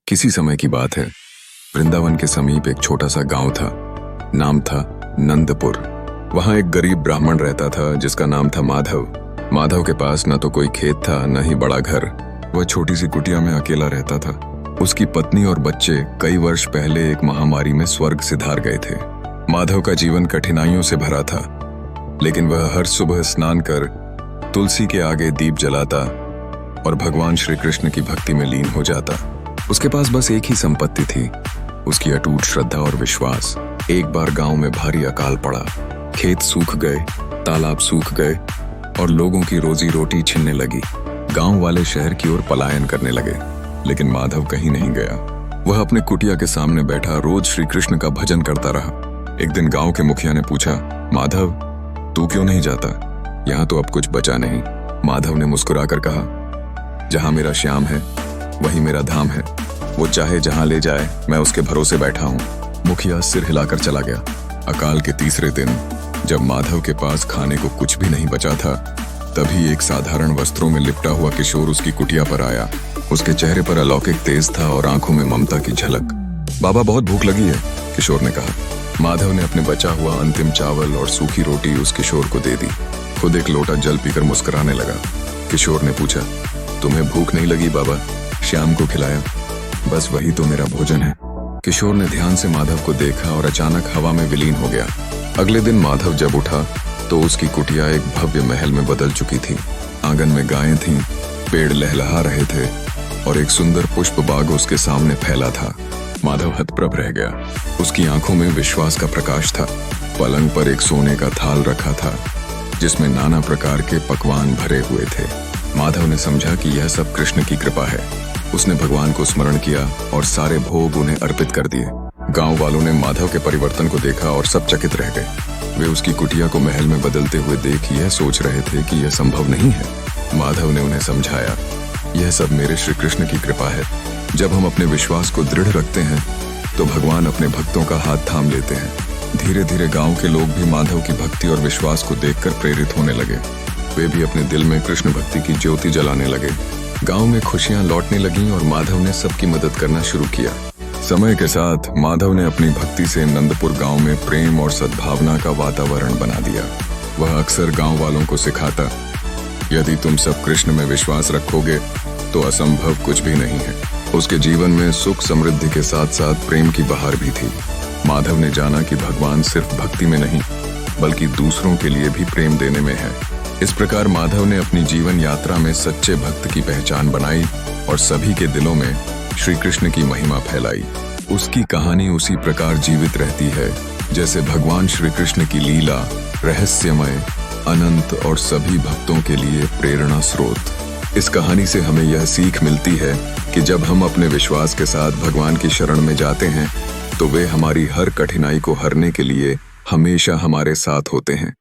किसी समय की बात है। वृंदावन के समीप एक छोटा सा गांव था। नाम था नंदपुर। वहां एक गरीब ब्राह्मण रहता था जिसका नाम था माधव। माधव के पास न तो कोई खेत था न ही बड़ा घर। वह छोटी सी कुटिया में अकेला रहता था। उसकी पत्नी और बच्चे कई वर्ष पहले एक महामारी में स्वर्ग सिधार गए थे। माधव का जीवन कठिनाइयों से भरा था, लेकिन वह हर सुबह स्नान कर तुलसी के आगे दीप जलाता और भगवान श्री कृष्ण की भक्ति में लीन हो जाता। उसके पास बस एक ही संपत्ति थी, उसकी अटूट श्रद्धा और विश्वास। एक बार गांव में भारी अकाल पड़ा। खेत सूख गए, तालाब सूख गए और लोगों की रोजी रोटी छिनने लगी। गांव वाले शहर की ओर पलायन करने लगे, लेकिन माधव कहीं नहीं गया। वह अपने कुटिया के सामने बैठा रोज श्री कृष्ण का भजन करता रहा। एक दिन गांव के मुखिया ने पूछा, माधव तू क्यों नहीं जाता? यहाँ तो अब कुछ बचा नहीं। माधव ने मुस्कुराकर कहा, जहां मेरा श्याम है वही मेरा धाम है। वो चाहे जहां ले जाए, मैं उसके भरोसे बैठा हूँ। मुखिया सिर हिलाकर चला गया। अकाल के तीसरे दिन जब माधव के पास खाने को कुछ भी नहीं बचा था, तभी एक साधारण वस्त्रों में लिपटा हुआ किशोर उसकी कुटिया पर आया। उसके चेहरे पर अलौकिक तेज था और आंखों में ममता की झलक। बाबा बहुत भूख लगी है, किशोर ने कहा। माधव ने अपने बचा हुआ अंतिम चावल और सूखी रोटी उस किशोर को दे दी। खुद एक लोटा जल पीकर मुस्कुराने लगा। किशोर ने पूछा, तुम्हें भूख नहीं लगी बाबा? श्याम को खिलाया। बस वही तो मेरा भोजन है। किशोर ने ध्यान से माधव को देखा और अचानक हवा में विलीन हो गया। अगले दिन माधव जब उठा तो उसकी कुटिया एक भव्य महल में बदल चुकी थी। आंगन में गायें थीं, पेड़ लहलहा रहे थे और एक सुंदर पुष्प बाग उसके सामने फैला था। माधव हतप्रभ रह गया। उसकी आंखों में विश्वास का प्रकाश था। पलंग पर एक सोने का थाल रखा था जिसमें नाना प्रकार के पकवान भरे हुए थे। माधव ने समझा कि यह सब कृष्ण की कृपा है। उसने भगवान को स्मरण किया और सारे भोग उन्हें अर्पित कर दिए। गांव वालों ने माधव के परिवर्तन को देखा और सब चकित रह गए। वे उसकी कुटिया को महल में बदलते हुए देख यह सोच रहे थे कि यह संभव नहीं है। माधव ने उन्हें समझाया, यह सब मेरे श्री कृष्ण की कृपा है। जब हम अपने विश्वास को दृढ़ रखते हैं तो भगवान अपने भक्तों का हाथ थाम लेते हैं। धीरे धीरे गांव के लोग भी माधव की भक्ति और विश्वास को देखकर प्रेरित होने लगे। वे भी अपने दिल में कृष्ण भक्ति की ज्योति जलाने लगे। गांव में खुशियां लौटने लगीं और माधव ने सबकी मदद करना शुरू किया। समय के साथ माधव ने अपनी भक्ति से नंदपुर गांव में प्रेम और सद्भावना का वातावरण बना दिया। वह अक्सर गांव वालों को सिखाता, यदि तुम सब कृष्ण में विश्वास रखोगे तो असंभव कुछ भी नहीं है। उसके जीवन में सुख समृद्धि के साथ साथ प्रेम की बहार भी थी। माधव ने जाना कि भगवान सिर्फ भक्ति में नहीं बल्कि दूसरों के लिए भी प्रेम देने में है। इस प्रकार माधव ने अपनी जीवन यात्रा में सच्चे भक्त की पहचान बनाई और सभी के दिलों में श्री कृष्ण की महिमा फैलाई। उसकी कहानी उसी प्रकार जीवित रहती है जैसे भगवान श्री कृष्ण की लीला रहस्यमय, अनंत और सभी भक्तों के लिए प्रेरणा स्रोत। इस कहानी से हमें यह सीख मिलती है कि जब हम अपने विश्वास के साथ भगवान की शरण में जाते हैं तो वे हमारी हर कठिनाई को हरने के लिए हमेशा हमारे साथ होते हैं।